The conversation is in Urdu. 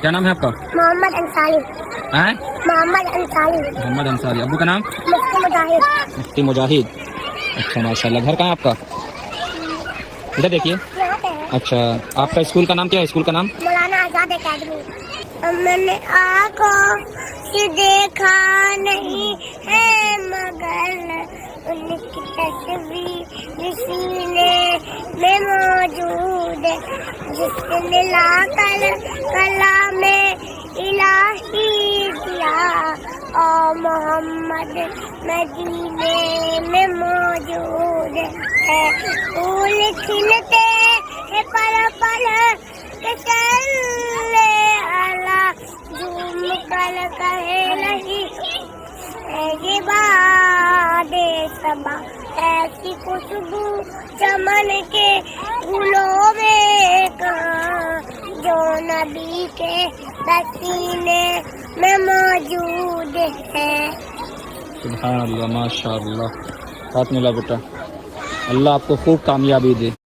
کیا نام ہے آپ کا؟ محمد انصاری. ہیں؟ محمد انصاری. محمد انصاری. ابو کا نام؟ مفتی مجاہد. مفتی مجاہد. اچھا ماشاء اللہ. گھر کہاں ہے آپ کا؟ ادھر دیکھیے. یہاں پہ ہے. اچھا آپ کا اسکول کا نام کیا ہے؟ اسکول کا نام؟ مولانا آزاد اکیڈمی. میں نے آنکھوں سے دیکھا نہیں ہے مگر ان کی تصویر سینے میں موجود ہے جس نے لا کر کلام الہی دیا اور محمد مدینے میں موجود ہے. پھول کھلتے ہیں پر پل کے چلے اللہ جھوم کر کہے نہیں یہ باد صبا ایسی خوشبو چمن کے پھولوں میں کہاں جو نبی کے پسینے میں موجود ہے. سبحان اللہ ماشاء اللہ. ہاتھ ملا بیٹا. اللہ آپ کو خوب کامیابی دے.